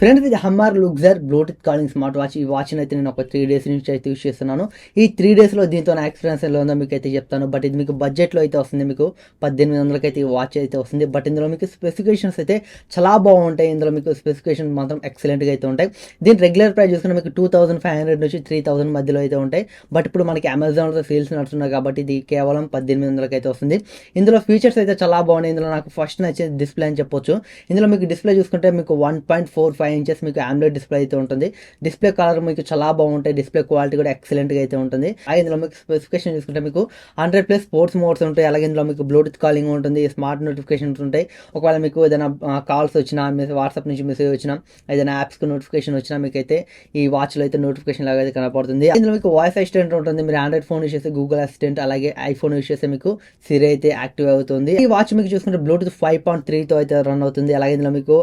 Friends, ఇది Hammer Luxor Bluetooth calling smart watch. ఈ వాచ్ని అయితే నేను ఒక 3 days నుంచి అయితే యూస్ చేస్తున్నాను. ఈ 3 daysలో దీంతో నా ఎక్స్పీరియన్స్ ఎలా ఉందో మీకు అయితే చెప్తాను. బట్ ఇది మీకు బడ్జెట్లో అయితే వస్తుంది. మీకు 1800కి అయితే ఈ వాచ్ అయితే వస్తుంది. బట్ ఇందులో మీకు స్పెసిఫికేషన్స్ అయితే చాలా బాగుంటాయి. ఇందులో మీకు స్పెసిఫికేషన్ మాత్రం ఎక్సలెంట్గా అయితే ఉంటాయి. దీని రెగ్యులర్ ప్రైస్ చూసుకుంటే మీకు 2500 నుంచి 3000 మధ్యలో అయితే ఉంటాయి. బట్ ఇప్పుడు మనకి అమెజాన్లో సేల్స్ నడుస్తున్నాయి కాబట్టి ఇది కేవలం 1800కి అయితే వస్తుంది. ఇందులో ఫీచర్స్ అయితే చాలా బాగున్నాయి. ఇందులో నాకు ఫస్ట్ నచ్చేది డిస్ప్లే అని చెప్పొచ్చు. ఇందులో మీకు డిస్ప్లే చూసుకుంటే మీకు 1.45 inches మీకు AMOLED డిస్ప్లే అయితే ఉంటుంది. డిస్ప్లే కలర్ మీకు చాలా బాగుంటాయి. డిస్ప్లే క్వాలిటీ కూడా ఎక్సలెంట్గా అయితే ఉంటుంది. ఇందులో మీకు స్పెసిఫికేషన్ చూసుకుంటే మీకు 100+ స్పోర్ట్స్ మోడ్స్ ఉంటాయి. అలాగే ఇందులో మీకు బ్లూటూత్ కాలింగ్ ఉంటుంది, స్మార్ట్ నోటిఫికేషన్స్ ఉంటాయి. ఒకవేళ మీకు ఏదైనా కాల్స్ వచ్చినా, వాట్సాప్ నుంచి మెసేజ్ వచ్చినా, ఏదైనా యాప్స్కి నోటిఫికేషన్ వచ్చినా మీకు అయితే ఈ వాచ్లో అయితే నోటిఫికేషన్ లాగా అయితే కనపడుతుంది. ఇందులో మీకు వాయిస్ అసిస్టెంట్ ఉంటుంది. మీరు ఆండ్రాయిడ్ ఫోన్ యూస్ చేస్తే గూగుల్ అసిస్టెంట్, అలాగే ఐఫోన్ యూస్ చేస్తే మీకు సిరి అయితే యాక్టివ్ అవుతుంది. ఈ వాచ్ మీకు చూసుకుంటే బ్లూటూత్ 5.3తో అయితే రన్ అవుతుంది. అలాగే ఇందులో మీకు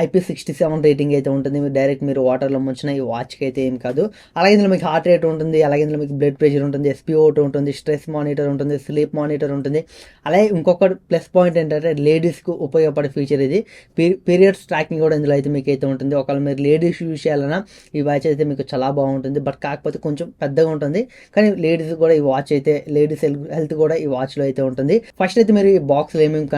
IP67 రేటింగ్ అయితే ఉంటుంది. మీరు డైరెక్ట్ మీరు వాటర్లో ముంచిన ఈ వాచ్కి అయితే ఏం కాదు. అలాగే ఇందులో మీకు హార్ట్ రేట్ ఉంటుంది. అలాగే ఇందులో మీకు బ్లడ్ ప్రెషర్ ఉంటుంది, SpO2 ఉంటుంది, స్ట్రెస్ మానిటర్ ఉంటుంది, స్లీప్ మానిటర్ ఉంటుంది. అలాగే ఇంకొక ప్లస్ పాయింట్ ఏంటంటే లేడీస్కు ఉపయోగపడే ఫీచర్ ఇది. పీరియడ్స్ ట్రాకింగ్ కూడా ఇందులో అయితే మీకు అయితే ఉంటుంది. ఒకవేళ మీరు లేడీస్ యూస్ చేయాలన్నా ఈ వాచ్ అయితే మీకు చాలా బాగుంటుంది. బట్ కాకపోతే కొంచెం పెద్దగా ఉంటుంది. కానీ లేడీస్ కూడా ఈ వాచ్ అయితే, లేడీస్ హెల్త్ కూడా ఈ వాచ్లో అయితే ఉంటుంది. ఫస్ట్ అయితే మీరు ఈ బాక్స్లో ఏమేమి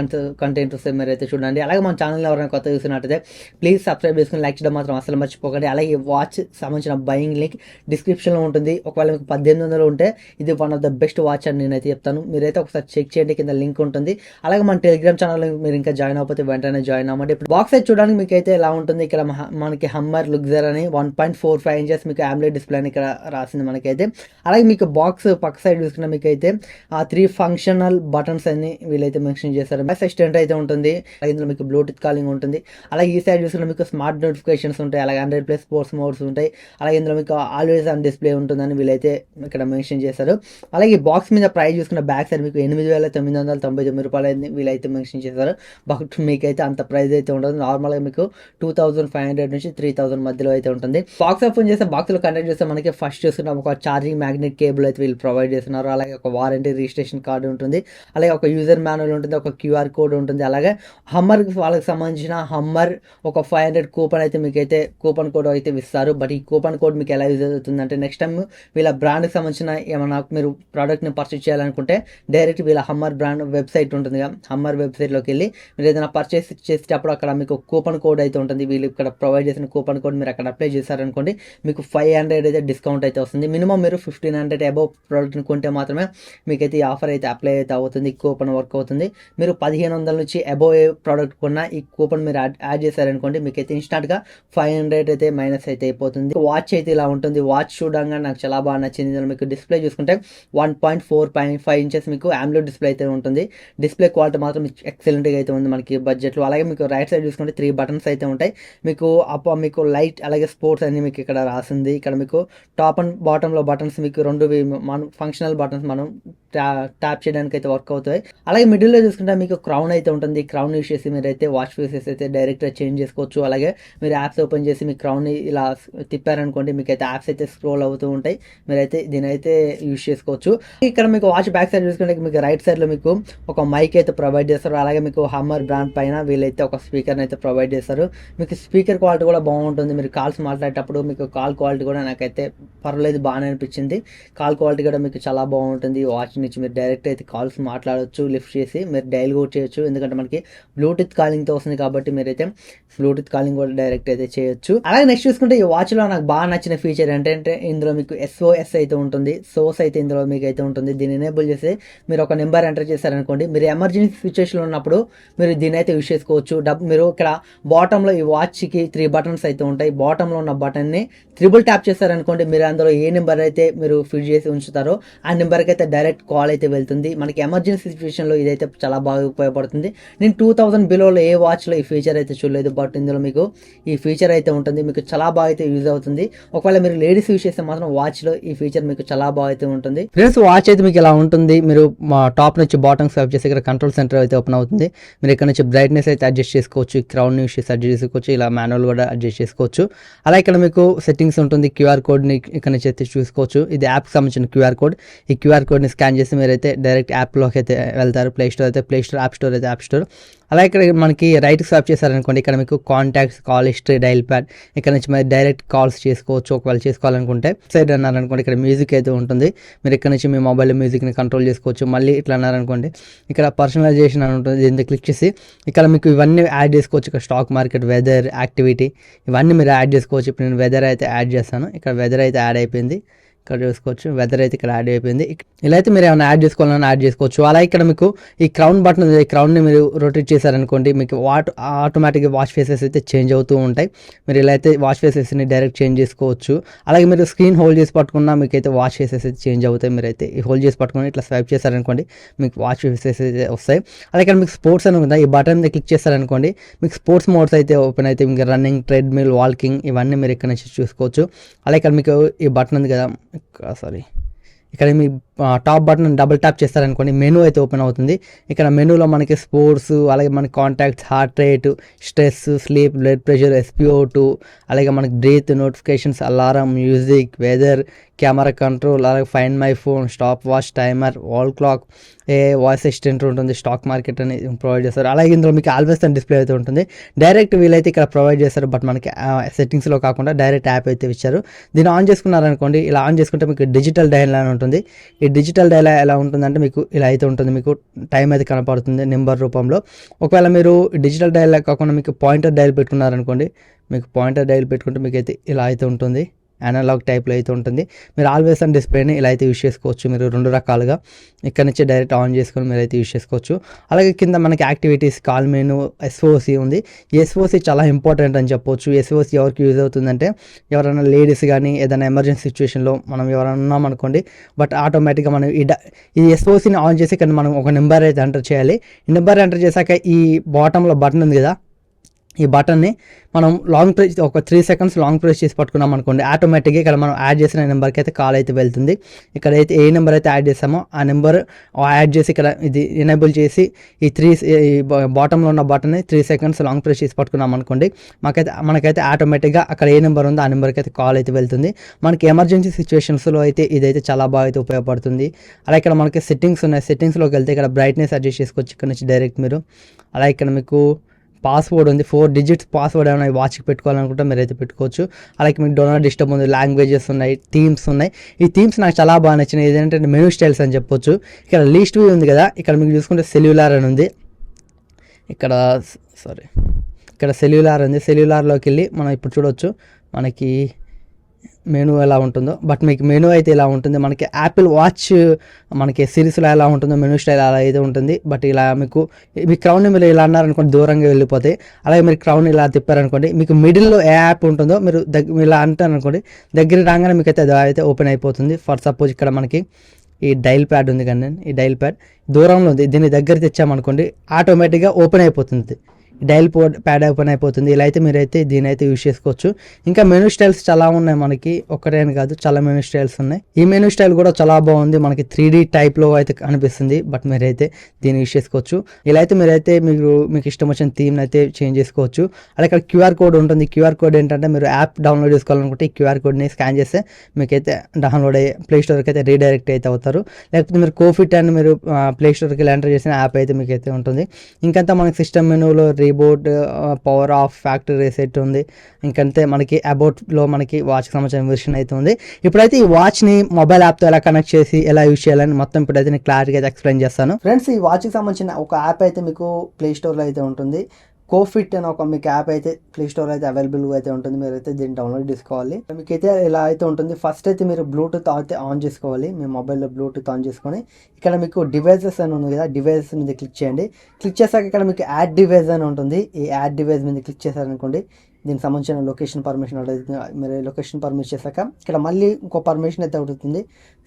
కంటెంట్ వస్తాయి మీరు అయితే చూడండి. అలాగే మన ఛానల్ ఎవరైనా కొత్త చూసినట్టయితే ప్లీజ్ సబ్స్క్రైబ్ చేసుకుని లైక్ చేయడం మాత్రం అసలు మర్చిపోకండి. అలాగే వాచ్ సంబంధించిన బయింగ్ లింక్ డిస్క్రిప్షన్లో ఉంటుంది. ఒకవేళ మీకు 1800 ఉంటే ఇది one of the best watch అని నేనైతే చెప్తాను. మీరైతే ఒకసారి చెక్ చేయండి, కింద లింక్ ఉంటుంది. అలాగే మన టెలిగ్రామ్ ఛానల్ మీరు ఇంకా జాయిన్ అవ్వకపోతే వెంటనే జాయిన్ అవ్వండి. ఇప్పుడు బాక్స్ అయితే చూడడానికి మీకు అయితే ఎలా ఉంటుంది. ఇక్కడ మనకి హమ్మర్ లుక్సర్ అని 1.45 inches మీకు AMOLED డిస్ప్లే అని ఇక్కడ రాసింది మనకైతే. అలాగే మీకు బాక్స్ పక్క సైడ్ చూసుకున్న మీకు అయితే 3 ఫంక్షనల్ బటన్స్ అని వీళ్ళైతే మెన్షన్ చేస్తారు. వాయిస్ అసిస్టెంట్ అయితే ఉంటుంది. అలాగే ఇందులో మీకు బ్లూటూత్ కాలింగ్ ఉంటుంది. అలాగే ఈ సైడ్ చూసుకున్న మీకు స్మార్ట్ నోటిఫికేషన్స్ ఉంటాయి. అలాగే 100+ స్పోర్ట్స్ మోడ్స్ ఉంటాయి. అలాగే ఇందులో మీకు ఆల్వేస్ ఆన్ డిస్ప్లే ఉంటుందని వీళ్ళైతే ఇక్కడ మెన్షన్ చేశారు. అలాగే ఈ బాక్స్ మీద ప్రైస్ చూసుకున్న బ్యాక్ సైడ్ మీకు 8,999 రూపాయలు వీళ్ళైతే మెన్షన్ చేశారు. బట్ మీకైతే అంత ప్రైస్ అయితే ఉండదు. నార్మల్గా మీకు 2500 నుంచి 3000 మధ్యలో అయితే ఉంటుంది. బాక్స్ ఓపెన్ చేస్తే బాక్స్లో కంటెంట్ చేస్తే మనకి ఫస్ట్ చూసుకున్న ఒక ఛార్జింగ్ మ్యాగ్నెట్ కేబుల్ అయితే వీళ్ళు ప్రొవైడ్ చేస్తున్నారు. అలాగే ఒక వారంటీ రిజిస్ట్రేషన్ కార్డు ఉంటుంది. అలాగే ఒక యూజర్ మాన్యువల్ ఉంటుంది, ఒక QR కోడ్ ఉంటుంది. అలాగే హమ్మర్ వాళ్ళకి సంబంధించిన హమ్మర్ ఒక 500 కూపన్ అయితే మీకైతే కూపన్ కోడ్ అయితే ఇస్తారు. బట్ ఈ కూపన్ కోడ్ మీకు ఎలా యూజ్ అవుతుంది అంటే నెక్స్ట్ టైం వీళ్ళ బ్రాండ్కి సంబంధించిన ఏమైనా మీరు ప్రోడక్ట్ని పర్చేస్ చేయాలనుకుంటే డైరెక్ట్ వీళ్ళ హమ్మర్ బ్రాండ్ వెబ్సైట్ ఉంటుంది కదా, హమ్మర్ వెబ్సైట్లోకి వెళ్ళి మీరు ఏదైనా పర్చేస్ చేసేటప్పుడు అక్కడ మీకు కూపన్ కోడ్ అయితే ఉంటుంది. వీళ్ళు ఇక్కడ ప్రొవైడ్ చేసిన కూపన్ కోడ్ మీరు అక్కడ అప్లై చేశారనుకోండి మీకు 500 అయితే డిస్కౌంట్ అయితే వస్తుంది. మినిమం మీరు 1500 అబౌవ్ ప్రోడక్ట్ని కొంటే మాత్రమే మీకైతే ఈ ఆఫర్ అయితే అప్లై అయితే అవుతుంది. కూపన్ వర్క్ అవుతుంది. మీరు 1500 నుంచి అబౌవ్ ఏ ప్రోడక్ట్ కొన్నా ఈ కూపన్ మీరు యాడ్ చేశారనుకోండి మీకైతే ఇన్స్టాంట్గా 500 అయితే మైనస్ అయితే అయిపోతుంది. వాచ్ అయితే ఇలా ఉంటుంది. వాచ్ చూడంగా నాకు చాలా బాగా నచ్చింది. ఇందులో మీకు డిస్ప్లే చూసుకుంటే 1.45 inches మీకు AMOLED డిస్ప్లే అయితే ఉంటుంది. డిస్ప్లే క్వాలిటీ మాత్రం ఎక్సలెంట్గా అయితే ఉంది మనకి బడ్జెట్లో. అలాగే మీకు రైట్ సైడ్ చూసుకుంటే 3 బటన్స్ అయితే ఉంటాయి. మీకు మీకు లైట్ అలాగే స్పోర్ట్స్ అన్ని మీకు ఇక్కడ రాసింది. ఇక్కడ మీకు టాప్ అండ్ బాటంలో బటన్స్ మీకు రెండు ఫంక్షనల్ బటన్స్ మనం ట్యాప్ చేయడానికి అయితే వర్క్ అవుతాయి. అలాగే మిడిల్లో చూసుకుంటే మీకు క్రౌన్ అయితే ఉంటుంది. క్రౌన్ యూస్ చేసి మీరైతే వాచ్ ఫేసెస్ అయితే డైరెక్ట్గా చేంజ్ చేసుకోవచ్చు. అలాగే మీరు యాప్స్ ఓపెన్ చేసి మీ క్రౌన్ ఇలా తిప్పారనుకోండి మీకైతే యాప్స్ అయితే స్క్రోల్ అవుతూ ఉంటాయి. మీరైతే దీని అయితే యూస్ చేసుకోవచ్చు. ఇక్కడ మీకు వాచ్ బ్యాక్ సైడ్ చూసుకుంటే మీకు రైట్ సైడ్లో మీకు ఒక మైక్ అయితే ప్రొవైడ్ చేస్తారు. అలాగే మీకు హమ్మర్ బ్రాండ్ పైన వీళ్ళైతే ఒక స్పీకర్ని అయితే ప్రొవైడ్ చేస్తారు. మీకు స్పీకర్ క్వాలిటీ కూడా బాగుంటుంది. మీరు కాల్స్ మాట్లాడేటప్పుడు మీకు కాల్ క్వాలిటీ కూడా నాకైతే పర్వాలేదు, బాగానే అనిపించింది. కాల్ క్వాలిటీ కూడా మీకు చాలా బాగుంటుంది. వాచ్ నుంచి మీరు డైరెక్ట్ అయితే కాల్స్ మాట్లాడవచ్చు, లిఫ్ట్ చేసి మీరు డైల్ కూడా చేయొచ్చు. ఎందుకంటే మనకి బ్లూటూత్ కాలింగ్తో వస్తుంది కాబట్టి మీరైతే బ్లూటూత్ కాలింగ్ కూడా డైరెక్ట్ అయితే చేయొచ్చు. అలాగే నెక్స్ట్ చూసుకుంటే ఈ వాచ్లో నాకు బాగా నచ్చిన ఫీచర్ ఏంటంటే ఇందులో మీకు SOS అయితే ఉంటుంది. సోర్స్ అయితే ఇందులో మీకు అయితే ఉంటుంది. దీన్ని ఎనేబుల్ చేసి మీరు ఒక నెంబర్ ఎంటర్ చేశారనుకోండి, మీరు ఎమర్జెన్సీ సిచ్యువేషన్లో ఉన్నప్పుడు మీరు దీన్ని అయితే యూస్ చేసుకోవచ్చు. మీరు ఇక్కడ బాటంలో ఈ వాచ్కి 3 బటన్స్ అయితే ఉంటాయి. బాటంలో ఉన్న బటన్ని త్రిబుల్ ట్యాప్ చేశారనుకోండి, మీరు అందులో ఏ నెంబర్ అయితే మీరు ఫిట్ చేసి ఉంచుతారో ఆ నెంబర్కి అయితే డైరెక్ట్ కాల్ అయితే వెళ్తుంది. మనకి ఎమర్జెన్సీ సిచ్యువేషన్లో ఇదైతే చాలా బాగా ఉపయోగపడుతుంది. నేను 2000 బిలోలో ఏ వాచ్లో ఈ ఫీచర్ అయితే చూడలేదు. బట్ ఇందులో మీకు ఈ ఫీచర్ అయితే ఉంటుంది. మీకు చాలా బాగా అయితే యూజ్ అవుతుంది. ఒకవేళ మీరు లేడీస్ యూస్ చేస్తే మాత్రం వాచ్లో ఈ ఫీచర్ మీకు చాలా బాగా అయితే ఉంటుంది. ఫ్రెండ్స్, వాచ్ అయితే మీకు ఇలా ఉంటుంది. మీరు మా టాప్ నుంచి బాటమ్ స్వైప్ చేసి ఇక్కడ కంట్రోల్ సెంటర్ అయితే ఓపెన్ అవుతుంది. మీరు ఇక్కడ నుంచి బ్రైట్నెస్ అయితే అడ్జస్ట్ చేసుకోవచ్చు. క్రౌన్ యూస్ చేసి అడ్జస్ట్ చేసుకోవచ్చు. ఇలా మాన్యువల్ కూడా అడ్జస్ట్ చేసుకోవచ్చు. అలా ఇక్కడ మీకు సెట్టింగ్స్ ఉంటుంది. QR కోడ్ని ఇక్కడ నుంచి అయితే చూసుకోవచ్చు. ఇది యాప్కి సంబంధించిన QR కోడ్. ఈ QR కోడ్ని స్కాన్ చేసి మీరైతే డైరెక్ట్ యాప్లోకి అయితే వెళ్తారు. ప్లే స్టోర్ అయితే ప్లే స్టోర్, యాప్ స్టోర్ అయితే యాప్ స్టోర్. అలా ఇక్కడ మనకి రైట్ స్వాప్ చేశారనుకోండి, ఇక్కడ మీకు contacts, call history, dial pad, ఇక్కడ నుంచి మరి డైరెక్ట్ కాల్స్ చేసుకోవచ్చు ఒకవేళ చేసుకోవాలనుకుంటే. సైడ్ అన్నారనుకోండి ఇక్కడ మ్యూజిక్ అయితే ఉంటుంది, మీరు ఇక్కడ నుంచి మీ మొబైల్ మ్యూజిక్ని కంట్రోల్ చేసుకోవచ్చు. మళ్ళీ ఇట్లా అన్నారనుకోండి ఇక్కడ పర్సనలైజేషన్ అని ఉంటుంది, దీన్ని క్లిక్ చేసి ఇక్కడ మీకు ఇవన్నీ యాడ్ చేసుకోవచ్చు. ఇక్కడ స్టాక్ మార్కెట్, వెదర్, యాక్టివిటీ ఇవన్నీ మీరు యాడ్ చేసుకోవచ్చు. ఇప్పుడు నేను వెదర్ అయితే యాడ్ చేస్తాను, ఇక్కడ వెదర్ అయితే యాడ్ అయిపోయింది, ఇక్కడ చూసుకోవచ్చు వెదర్ అయితే ఇక్కడ యాడ్ అయిపోయింది. ఇలా అయితే మీరు ఏమైనా యాడ్ చేసుకోవాలని యాడ్ చేసుకోవచ్చు. అలా ఇక్కడ మీకు ఈ క్రౌన్ బటన్ ఉంది, ఈ క్రౌన్ని మీరు రొటేట్ చేశారనుకోండి మీకు ఆటోమేటిక్గా వాచ్ ఫేసెస్ అయితే చేంజ్ అవుతూ ఉంటాయి. మీరు ఇలా అయితే వాచ్ ఫేసెస్ని డైరెక్ట్ చేంజ్ చేసుకోవచ్చు. అలాగే మీరు స్క్రీన్ హోల్డ్ చేసి పట్టుకున్నా మీకు అయితే వాచ్ ఫేసెస్ అయితే చేంజ్ అవుతాయి. మీరైతే ఈ హోల్డ్ చేసి పట్టుకుని ఇట్లా స్వైప్ చేశారనుకోండి మీకు వాచ్ ఫేసెస్ అయితే వస్తాయి. అలాగే ఇక్కడ మీకు స్పోర్ట్స్ అని ఉందా, ఈ బటన్ క్లిక్ చేశారనుకోండి మీకు స్పోర్ట్స్ మోడ్స్ అయితే ఓపెన్ అయితే ఇంకా రన్నింగ్, ట్రెడ్మిల్, వాకింగ్ ఇవన్నీ మీరు ఇక్కడ నుంచి చూసుకోవచ్చు. అలాగే ఇక్కడ మీకు ఈ బటన్ ఉంది కదా, ఇక్కడ మీ టాప్ బటన్ డబుల్ ట్యాప్ చేస్తారనుకోండి మెనూ అయితే ఓపెన్ అవుతుంది. ఇక్కడ మెనూలో మనకి స్పోర్ట్స్, అలాగే మనకి contacts, heart rate, stress, sleep, blood pressure, SpO2, అలాగే మనకి breathe, notifications, alarm, music, weather, camera control, అలాగే find my phone, stopwatch, timer, wall clock, voice assistant ఉంటుంది, స్టాక్ మార్కెట్ అని ప్రొవైడ్ చేస్తారు. అలాగే ఇందులో మీకు ఆల్వేస్ అని డిస్ప్లే అయితే ఉంటుంది. డైరెక్ట్ వీలైతే ఇక్కడ ప్రొవైడ్ చేస్తారు, బట్ మనకి సెట్టింగ్స్లో కాకుండా డైరెక్ట్ యాప్ అయితే ఇచ్చారు. దీన్ని ఆన్ చేసుకున్నారనుకోండి, ఇలా ఆన్ చేసుకుంటే మీకు డిజిటల్ డయల్ అని ఉంటుంది. ఈ డిజిటల్ డయల్ ఎలా ఉంటుందంటే మీకు ఇలా అయితే ఉంటుంది, మీకు టైం అయితే కనపడుతుంది నెంబర్ రూపంలో. ఒకవేళ మీరు డిజిటల్ డయల్ కాకుండా మీకు పాయింటర్ డయల్ పెట్టుకున్నారనుకోండి, మీకు పాయింటర్ డయల్ పెట్టుకుంటే మీకు అయితే ఇలా అయితే ఉంటుంది, అనలాగ్ టైప్లో అయితే ఉంటుంది. మీరు ఆల్వేస్ ఆన్ డిస్ప్లేని ఇలా అయితే యూస్ చేసుకోవచ్చు. మీరు రెండు రకాలుగా ఇక్కడ నుంచి డైరెక్ట్ ఆన్ చేసుకొని మీరు అయితే యూస్ చేసుకోవచ్చు. అలాగే కింద మనకి యాక్టివిటీస్, కాల్ మెనూ, SOC ఉంది. SOC చాలా ఇంపార్టెంట్ అని చెప్పొచ్చు. SOC ఎవరికి యూజ్ అవుతుందంటే ఎవరైనా లేడీస్ కానీ ఏదైనా ఎమర్జెన్సీ సిచ్యువేషన్లో మనం ఎవరైనా ఉన్నామనుకోండి, బట్ ఆటోమేటిక్గా మనం ఈ SOCని ఆన్ చేసి ఇక్కడ మనం ఒక నెంబర్ అయితే ఎంటర్ చేయాలి. ఈ నెంబర్ ఎంటర్ చేశాక ఈ బాటంలో బటన్ ఉంది కదా, ఈ బటన్ని మనం లాంగ్ ప్రెస్ ఒక 3 సెకండ్స్ లాంగ్ ప్రెస్ చేసి పట్టుకున్నాం అనుకోండి, ఆటోమేటిక్గా ఇక్కడ మనం యాడ్ చేసిన నెంబర్కి అయితే కాల్ అయితే వెళ్తుంది. ఇక్కడ అయితే ఏ నెంబర్ అయితే యాడ్ చేస్తామో ఆ నెంబర్ యాడ్ చేసి ఇక్కడ ఇది ఎనేబుల్ చేసి ఈ బాటంలో ఉన్న బటన్ని 3 సెకండ్స్ లాంగ్ ప్రెస్ చేసి పట్టుకున్నాం అనుకోండి, మనకైతే ఆటోమేటిక్గా అక్కడ ఏ నెంబర్ ఉందో ఆ నెంబర్కి అయితే కాల్ అయితే వెళ్తుంది. మనకి ఎమర్జెన్సీ సిచ్యువేషన్స్లో అయితే ఇదైతే చాలా బాగా అయితే ఉపయోగపడుతుంది. అలా ఇక్కడ మనకి సెట్టింగ్స్ ఉన్నాయి, సెట్టింగ్స్లోకి వెళ్తే ఇక్కడ బ్రైట్నెస్ అడ్జస్ట్ చేసుకోవచ్చు ఇక్కడ నుంచి డైరెక్ట్ మీరు. అలా ఇక్కడ మీకు పాస్వర్డ్ ఉంది, 4 డిజిట్స్ పాస్వర్డ్ ఏమైనా వాచ్కి పెట్టుకోవాలనుకుంటే మీరైతే పెట్టుకోవచ్చు. అలాగే మీకు డోనాట్ డిస్టర్బ్ ఉంది, లాంగ్వేజెస్ ఉన్నాయి, థీమ్స్ ఉన్నాయి. ఈ థీమ్స్ నాకు చాలా బాగా నచ్చినాయి. ఏదంటే మెనూ స్టైల్స్ అని చెప్పొచ్చు. ఇక్కడ లీస్ట్ వ్యూ ఉంది కదా, ఇక్కడ మీకు చూసుకుంటే సెల్యులార్ అని ఉంది, ఇక్కడ సెల్యులార్ ఉంది. సెల్యులార్లోకి వెళ్ళి మనం ఇప్పుడు చూడవచ్చు మనకి మెనూ ఎలా ఉంటుందో, బట్ మీకు మెనూ అయితే ఇలా ఉంటుంది. మనకి యాపిల్ వాచ్ మనకి సిరీస్లో ఎలా ఉంటుందో మెనూ స్టైల్ అలా అయితే ఉంటుంది. బట్ ఇలా మీ క్రౌన్ మీరు ఇలా అన్నారనుకోండి దూరంగా వెళ్ళిపోతాయి. అలాగే మీరు క్రౌన్ ఇలా తిప్పారనుకోండి మీకు మిడిల్లో ఏ యాప్ ఉంటుందో మీరు ఇలా అంటారనుకోండి, దగ్గర రాగానే మీకు అయితే అది అయితే ఓపెన్ అయిపోతుంది. ఫర్ సపోజ్ ఇక్కడ మనకి ఈ డైల్ ప్యాడ్ ఉంది కానీ ఈ డైల్ ప్యాడ్ దూరంలో ఉంది, దీన్ని దగ్గర తెచ్చామనుకోండి ఆటోమేటిక్గా ఓపెన్ అయిపోతుంది, డైల్ ప్యాడ్ ఓపెన్ అయిపోతుంది. ఇలా అయితే మీరైతే దీని అయితే యూస్ చేసుకోవచ్చు. ఇంకా మెనూ స్టైల్స్ చాలా ఉన్నాయి, మనకి ఒక్కటే అని కాదు చాలా మెనూ స్టైల్స్ ఉన్నాయి. ఈ మెనూ స్టైల్ కూడా చాలా బాగుంది, మనకి 3D టైప్లో అయితే అనిపిస్తుంది, బట్ మీరైతే దీన్ని యూస్ చేసుకోవచ్చు. ఇలా అయితే మీరైతే మీకు ఇష్టం వచ్చిన థీమ్ అయితే చేంజ్ చేసుకోవచ్చు. అలాగే ఇక్కడ QR కోడ్ ఉంటుంది. QR కోడ్ ఏంటంటే మీరు యాప్ డౌన్లోడ్ చేసుకోవాలనుకుంటే ఈ QR కోడ్ని స్కాన్ చేస్తే మీకైతే డౌన్లోడ్ అయ్యి ప్లే స్టోర్కి అయితే రీడైరెక్ట్ అయితే అవుతారు. లేకపోతే మీరు కోఫిట్ అని మీరు ప్లే స్టోర్కి ఎంటర్ చేసిన యాప్ అయితే మీకు అయితే ఉంటుంది. ఇంకంతా మనకి సిస్టమ్ మెనూలో రీబోట్, పవర్ ఆఫ్, ఫ్యాక్టరీ రీసెట్ ఉంది. ఇంకంతే మనకి అబౌట్లో మనకి వాచ్కి సంబంధించిన వెర్షన్ అయితే ఉంది. ఇప్పుడైతే ఈ వాచ్ని మొబైల్ యాప్తో ఎలా కనెక్ట్ చేసి ఎలా యూజ్ చేయాలని మొత్తం ఇప్పుడైతే నేను క్లారిటీగా అయితే ఎక్స్ప్లెయిన్ చేస్తాను. ఫ్రెండ్స్, ఈ వాచ్కి సంబంధించిన ఒక యాప్ అయితే మీకు ప్లే స్టోర్లో అయితే ఉంటుంది. కోఫిట్ అని ఒక మీకు యాప్ అయితే ప్లే స్టోర్ అయితే అవైలబుల్గా అయితే ఉంటుంది. మీరు అయితే దీన్ని డౌన్లోడ్ చేసుకోవాలి. మీకైతే ఇలా అయితే ఉంటుంది. ఫస్ట్ అయితే మీరు బ్లూటూత్ అయితే ఆన్ చేసుకోవాలి. మీ మొబైల్లో బ్లూటూత్ ఆన్ చేసుకొని ఇక్కడ మీకు డివైజెస్ అని ఉంది కదా, డివైజెస్ మీద క్లిక్ చేయండి. క్లిక్ చేశాక ఇక్కడ మీకు యాడ్ డివైస్ అని ఉంటుంది. ఈ యాడ్ డివైస్ మీద క్లిక్ చేశారనుకోండి, దీనికి సంబంధించిన లొకేషన్ పర్మిషన్ అడుగుతుంది. మీరు లొకేషన్ పర్మిషన్ చేశాక ఇక్కడ మళ్ళీ ఇంకో పర్మిషన్ అయితే అడుగుతుంది.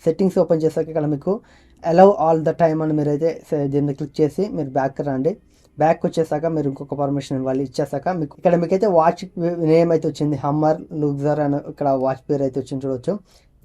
సెట్టింగ్స్ ఓపెన్ చేశాక ఇక్కడ మీకు అలౌ ఆల్ ద టైమ్ అని మీరైతే దీన్ని క్లిక్ చేసి మీరు బ్యాక్ రండి. బ్యాక్ వచ్చేసాక మీరు ఇంకొక పర్మిషన్ ఇవ్వాలి. ఇచ్చేసాక మీకైతే వాచ్ నేమ్ అయితే వచ్చింది, హమ్మర్, లుక్సర్ అని ఇక్కడ వాచ్ పేరు అయితే వచ్చింది చూడవచ్చు.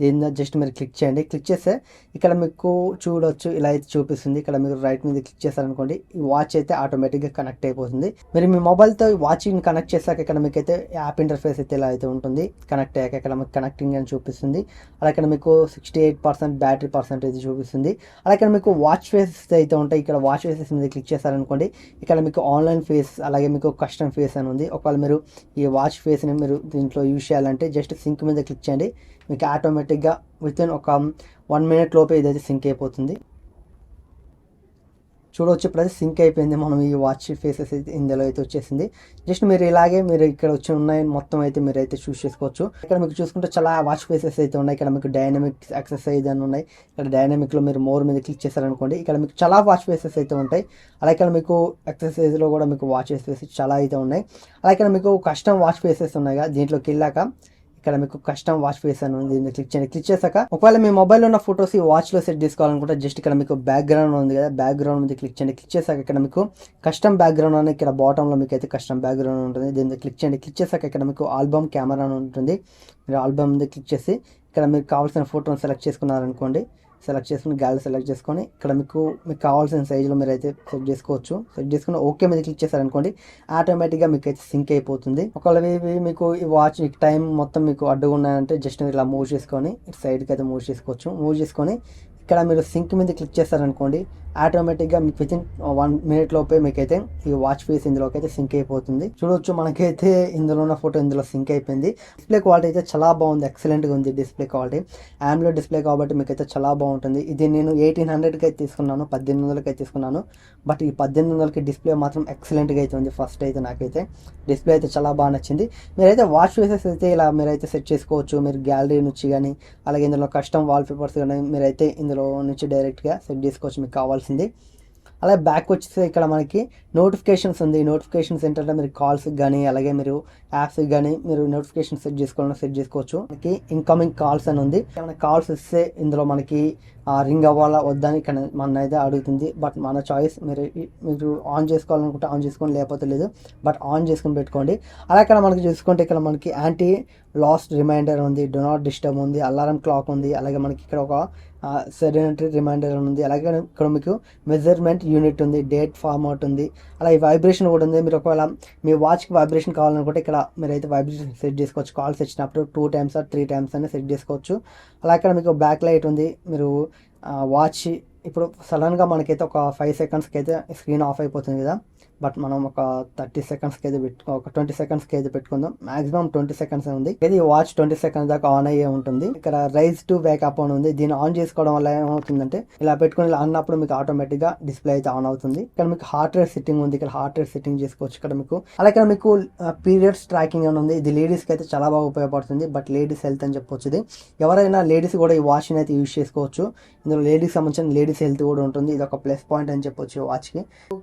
దీని జస్ట్ మీరు క్లిక్ చేయండి. క్లిక్ చేస్తే ఇక్కడ మీకు చూడొచ్చు, ఇలా అయితే చూపిస్తుంది. ఇక్కడ మీరు రైట్ మీద క్లిక్ చేశారనుకోండి, ఈ వాచ్ అయితే ఆటోమేటిక్గా కనెక్ట్ అయిపోతుంది. మీరు మీ మొబైల్తో వాచ్ని కనెక్ట్ చేశాక ఇక్కడ మీకు అయితే యాప్ ఇంటర్ఫేస్ అయితే ఇలా అయితే ఉంటుంది. కనెక్ట్ అయ్యాక ఇక్కడ మీకు కనెక్టింగ్ అని చూపిస్తుంది. అలా ఇక్కడ మీకు 68% బ్యాటరీ పర్సెంటేజ్ చూపిస్తుంది. అలా ఇక్కడ మీకు వాచ్ ఫేసెస్ అయితే ఉంటాయి. ఇక్కడ వాచ్ ఫేసెస్ మీద క్లిక్ చేశారనుకోండి, ఇక్కడ మీకు ఆన్లైన్ ఫేస్ అలాగే మీకు కస్టమ్ ఫేస్ అని ఉంది. ఒకవేళ మీరు ఈ వాచ్ ఫేస్ని మీరు దీంట్లో యూజ్ చేయాలంటే జస్ట్ సింక్ మీద క్లిక్ చేయండి. మీకు ఆటోమేటిక్గా వితిన్ ఒక 1 minute లోపే ఇదైతే సింక్ అయిపోతుంది. చూడవచ్చు, ఇప్పుడు అయితే సింక్ అయిపోయింది. మనం ఈ వాచ్ ఫేసెస్ అయితే ఇందులో అయితే వచ్చేసింది. జస్ట్ మీరు ఇలాగే మీరు ఇక్కడ వచ్చి ఉన్నాయి మొత్తం అయితే మీరు అయితే చూస్ చేసుకోవచ్చు. ఇక్కడ మీకు చూసుకుంటే చాలా వాచ్ ఫేసెస్ అయితే ఉన్నాయి. ఇక్కడ మీకు డైనమిక్ ఎక్సర్సైజ్ అని ఉన్నాయి. ఇక్కడ డైనమిక్లో మీరు మోర్ మీద క్లిక్ చేశారనుకోండి, ఇక్కడ మీకు చాలా వాచ్ ఫేసెస్ అయితే ఉంటాయి. అలా ఇక్కడ మీకు ఎక్సర్సైజ్లో కూడా మీకు వాచ్ ఫేసెస్ చాలా అయితే ఉన్నాయి. అలా ఇక్కడ మీకు కస్టమ్ వాచ్ ఫేసెస్ ఉన్నాయి కదా, దీంట్లోకి వెళ్ళాక ఇక్కడ మీకు కస్టమ్ వాచ్ ఫేస్ అని ఉంది. దీన్ని క్లిక్ చేయండి. క్లిక్ చేశాక ఒకవేళ మీ మొబైల్లో ఉన్న ఫొటోస్ ఈ వాచ్లో సెట్ చేసుకోవాలనుకుంటే జస్ట్ ఇక్కడ మీకు బ్యాక్గ్రౌండ్ ఉంది కదా, బ్యాక్గ్రౌండ్ మీద క్లిక్ చేయండి. క్లిక్ చేశాక ఇక్కడ మీకు కస్టమ్ బ్యాక్గ్రౌండ్ అని ఇక్కడ బాటంలో మీకు అయితే కస్టమ్ బ్యాక్గ్రౌండ్ ఉంటుంది. దీన్ని క్లిక్ చేయండి. క్లిక్ చేశాక ఇక్కడ మీకు ఆల్బమ్ కెమెరా అని ఉంటుంది. మీరు ఆల్బమ్ మీద క్లిక్ చేసి ఇక్కడ మీకు కావాల్సిన ఫోటోని సెలెక్ట్ చేసుకున్నారనుకోండి, సెలెక్ట్ చేసుకుని గ్యాలరీ సెలెక్ట్ చేసుకొని ఇక్కడ మీకు కావాల్సిన సైజులో మీరు అయితే సెట్ చేసుకోవచ్చు. సెట్ చేసుకుని ఓకే మీద క్లిక్ చేశారనుకోండి, ఆటోమేటిక్గా మీకు అయితే సింక్ అయిపోతుంది. ఒకవేళ మీకు ఈ వాచ్ టైం మొత్తం మీకు అడ్డుగా ఉన్నాయంటే జస్ట్ ఇలా మూవ్ చేసుకొని సైడ్కి అయితే మూవ్ చేసుకోవచ్చు. మూవ్ చేసుకొని ఇక్కడ మీరు సింక్ మీద క్లిక్ చేస్తారనుకోండి, ఆటోమేటిక్గా మీకు వితిన్ 1 minute లోపే మీకైతే ఈ వాచ్ ఫేస్ ఇందులోకి అయితే సింక్ అయిపోతుంది. చూడవచ్చు, మనకైతే ఇందులో ఉన్న ఫోటో ఇందులో సింక్ అయిపోయింది. డిస్ప్లే క్వాలిటీ అయితే చాలా బాగుంది, ఎక్సలెంట్గా ఉంది డిస్ప్లే క్వాలిటీ. AMOLED డిస్ప్లే కాబట్టి మీకైతే చాలా బాగుంటుంది. ఇది నేను 1800కి అయితే తీసుకున్నాను, 1800కి అయితే తీసుకున్నాను. బట్ ఈ 1800కి డిస్ప్లే మాత్రం ఎక్సలెంట్గా అయితే ఉంది. ఫస్ట్ అయితే నాకైతే డిస్ప్లే అయితే చాలా బాగా నచ్చింది. మీరైతే వాచ్ ఫేసెస్ అయితే ఇలా మీరైతే సెట్ చేసుకోవచ్చు. మీరు గ్యాలరీ నుంచి కానీ అలాగే ఇందులో కస్టమ్ వాల్పేపర్స్ కానీ మీరైతే ఇందులో నుంచి డైరెక్ట్గా సెట్ చేసుకోవచ్చు మీకు కావాల్సింది. అలాగే బ్యాక్ వచ్చేసి ఇక్కడ మనకి నోటిఫికేషన్స్ ఉంది. నోటిఫికేషన్స్ ఏంటంటే మీరు కాల్స్కి కానీ అలాగే మీరు యాప్స్కి కానీ మీరు నోటిఫికేషన్ సెట్ చేసుకోవాలని సెట్ చేసుకోవచ్చు. మనకి ఇన్కమింగ్ కాల్స్ అని ఉంది. మనకి కాల్స్ వస్తే ఇందులో మనకి రింగ్ అవ్వాలా వద్దని ఇక్కడ మన అయితే అడుగుతుంది. బట్ మన చాయిస్. మీరు ఆన్ చేసుకోవాలనుకుంటే ఆన్ చేసుకోండి, లేకపోతే లేదు. బట్ ఆన్ చేసుకుని పెట్టుకోండి. అలా ఇక్కడ మనకి చూసుకుంటే ఇక్కడ మనకి యాంటీ లాస్ట్ రిమైండర్ ఉంది, డో నాట్ డిస్టర్బ్ ఉంది, అలారం క్లాక్ ఉంది. అలాగే మనకి ఇక్కడ ఒక సెడెంటరీ రిమైండర్ ఉంది. అలాగే ఇక్కడ మీకు మెజర్మెంట్ యూనిట్ ఉంది, డేట్ ఫార్మాట్ ఉంది. అలాగే వైబ్రేషన్ కూడా ఉంది. మీరు ఒకవేళ మీ వాచ్కి వైబ్రేషన్ కావాలనుకుంటే ఇక్కడ మీరైతే వైబ్రేషన్ సెట్ చేసుకోవచ్చు. కాల్స్ వచ్చినప్పుడు 2 times or 3 times అని సెట్ చేసుకోవచ్చు. అలా ఇక్కడ మీకు బ్యాక్ లైట్ ఉంది. మీరు వాచ్ ఇప్పుడు సడన్గా మనకైతే ఒక 5 secondsకి అయితే స్క్రీన్ ఆఫ్ అయిపోతుంది కదా, బట్ మనం ఒక 30 secondsకి అయితే ఒక 20 secondsకి అయితే పెట్టుకుందాం. మాక్సిమం 20 seconds ఉంది. ఇది వాచ్ 20 seconds దాకా ఆన్ అయ్యే ఉంటుంది. ఇక్కడ రైజ్ టు వేకప్ అని ఉంది. దీన్ని ఆన్ చేసుకోవడం వల్ల ఏమవుతుందంటే ఇలా పెట్టుకుని ఇలా అన్నప్పుడు మీకు ఆటోమేటిక్గా డిస్ప్లే అయితే ఆన్ అవుతుంది. ఇక్కడ మీకు హార్ట్ రేట్ సెట్టింగ్ ఉంది. ఇక్కడ హార్ట్ రేట్ సెట్టింగ్ చేసుకోవచ్చు. ఇక్కడ మీకు అలాగే ఇక్కడ మీకు పీరియడ్స్ ట్రాకింగ్ అని ఉంది. ఇది లేడీస్కి అయితే చాలా బాగా ఉపయోగపడుతుంది. బట్ లేడీస్ హెల్త్ అని చెప్పొచ్చు. ఇది ఎవరైనా లేడీస్ కూడా ఈ వాచ్ని అయితే యూజ్ చేసుకోవచ్చు. ఇందులో లేడీస్ సంబంధించిన లేడీస్ హెల్త్ కూడా ఉంటుంది. ఇది ఒక ప్లస్ పాయింట్ అని చెప్పొచ్చు వాచ్కి.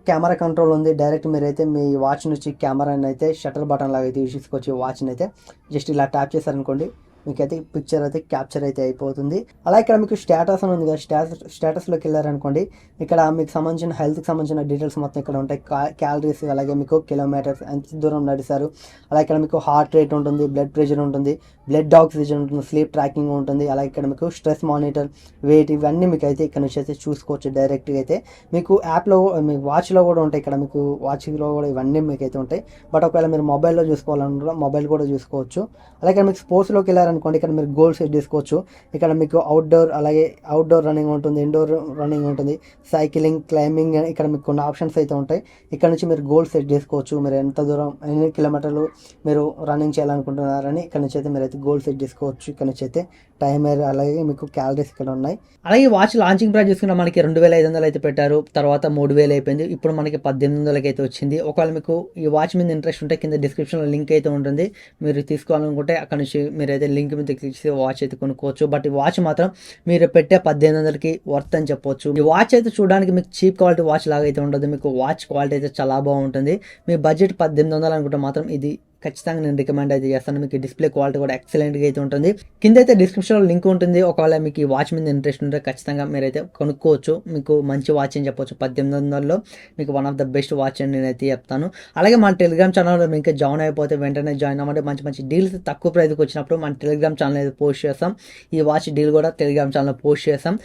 కెమెరా కంట్రోల్ ఉంది. డైరెక్ట్ మీరైతే మీ వాచ్ నుంచి కెమెరాని అయితే షటర్ బటన్ లాగా అయితే యూజ్ చేసుకోవచ్చు. వాచ్ని అయితే జస్ట్ ఇలా ట్యాప్ చేశారనుకోండి, మీకైతే పిక్చర్ అయితే క్యాప్చర్ అయితే అయిపోతుంది. అలా ఇక్కడ మీకు స్టేటస్ అని ఉంది కదా, స్టేటస్లోకి వెళ్ళారనుకోండి, ఇక్కడ మీకు సంబంధించిన హెల్త్కి సంబంధించిన డీటెయిల్స్ మొత్తం ఇక్కడ ఉంటాయి. క్యాలరీస్, అలాగే మీకు కిలోమీటర్స్ ఎంత దూరం నడిచారు. అలా ఇక్కడ మీకు హార్ట్ రేట్ ఉంటుంది, బ్లడ్ ప్రెషర్ ఉంటుంది, బ్లడ్ ఆక్సిజన్ ఉంటుంది, స్లీప్ ట్రాకింగ్ ఉంటుంది. అలాగే ఇక్కడ మీకు స్ట్రెస్ మానిటర్, వెయిట్, ఇవన్నీ మీకు అయితే ఇక్కడ నుంచి అయితే చూసుకోవచ్చు డైరెక్ట్గా అయితే. మీకు యాప్లో మీ వాచ్లో కూడా ఉంటాయి. ఇక్కడ మీకు వాచ్లో కూడా ఇవన్నీ మీకు అయితే ఉంటాయి. బట్ ఒకవేళ మీరు మొబైల్లో చూసుకోవాలనుకుంటే మొబైల్ కూడా చూసుకోవచ్చు. అలాగే ఇక్కడ మీకు స్పోర్ట్స్లోకి వెళ్ళారనుకోండి, ఇక్కడ మీరు గోల్ సెట్ చేసుకోవచ్చు. ఇక్కడ మీకు అవుట్డోర్ రన్నింగ్ ఉంటుంది, ఇండోర్ రన్నింగ్ ఉంటుంది, సైక్లింగ్, క్లైంబింగ్, ఇక్కడ మీకు కొన్ని ఆప్షన్స్ అయితే ఉంటాయి. ఇక్కడ నుంచి మీరు గోల్ సెట్ చేసుకోవచ్చు. మీరు ఎంత దూరం, ఎన్ని కిలోమీటర్లు మీరు రన్నింగ్ చేయాలనుకుంటున్నారని ఇక్కడ నుంచి అయితే మీరు అయితే గోల్ సెట్ చేసుకోవచ్చు. ఇక్కడ నుంచి అయితే టైమర్, అలాగే మీకు క్యాలరీస్ ఇక్కడ ఉన్నాయి. అలాగే వాచ్ లాంచింగ్ ప్రైస్ చూసుకున్నా మనకి 2500 అయితే పెట్టారు. తర్వాత 3000 అయిపోయింది. ఇప్పుడు మనకి 1800కి అయితే వచ్చింది. ఒకవేళ మీకు ఈ వాచ్ మీద ఇంట్రెస్ట్ ఉంటే కింద డిస్క్రిప్షన్లో లింక్ అయితే ఉంటుంది. మీరు తీసుకోవాలనుకుంటే అక్కడ నుంచి మీరైతే లింక్ మీద క్లిక్ చేసి వాచ్ అయితే కొనుక్కోవచ్చు. బట్ ఈ వాచ్ మాత్రం మీరు పెట్టే 1800కి వర్త్ అని చెప్పొచ్చు. ఈ వాచ్ అయితే చూడడానికి మీకు చీప్ క్వాలిటీ వాచ్ లాగా అయితే ఉండదు. మీకు వాచ్ క్వాలిటీ అయితే చాలా బాగుంటుంది. మీ బడ్జెట్ 1800 అనుకుంటే మాత్రం ఇది ఖచ్చితంగా నేను రికమెండ్ అయితే చేస్తాను. మీకు డిస్ప్లే క్వాలిటీ కూడా ఎక్సలెంట్గా అయితే ఉంటుంది. కింద అయితే డిస్క్రిప్షన్లో లింక్ ఉంటుంది. ఒకవేళ మీకు ఈ వాచ్ మీద ఇంట్రెస్ట్ ఉంటే ఖచ్చితంగా మీరైతే కొనుక్కోవచ్చు. మీకు మంచి వాచ్ అని చెప్పొచ్చు. 1800లో మీకు one of the best watch అని నేనైతే చెప్తాను. అలాగే మన టెలిగ్రామ్ ఛానల్లో మీకు జాయిన్ అయిపోతే వెంటనే జాయిన్ అవ్వండి. మంచి మంచి డీల్స్ తక్కువ ప్రైస్కి వచ్చినప్పుడు మన టెలిగ్రామ్ ఛానల్ అయితే పోస్ట్ చేస్తాం. ఈ వాచ్ డీల్ కూడా టెలిగ్రామ్ ఛానల్లో పోస్ట్ చేస్తాం.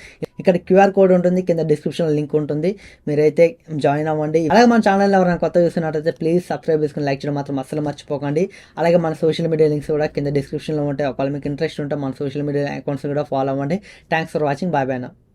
ఇక్కడ క్యూఆర్ కోడ్ ఉంటుంది, కింద డిస్క్రిప్షన్ లింక్ ఉంటుంది. మీరైతే జాయిన్ అవ్వండి. అలాగే మన ఛానల్ ఎవరైనా కొత్త చూస్తున్నట్టయితే ప్లీజ్ సబ్స్క్రైబ్ చేసుకుని లైక్ చేయడం మాత్రం అస్సలు మర్చిపోకండి. అలాగే మన సోషల్ మీడియా లింక్స్ కూడా కింద డిస్క్రిప్షన్లో ఉంటాయి. ఒకవేళ మీకు ఇంట్రెస్ట్ ఉంటే మన సోషల్ మీడియా అకౌంట్స్ కూడా ఫాలో అవ్వండి. Thanks for watching. Bye bye.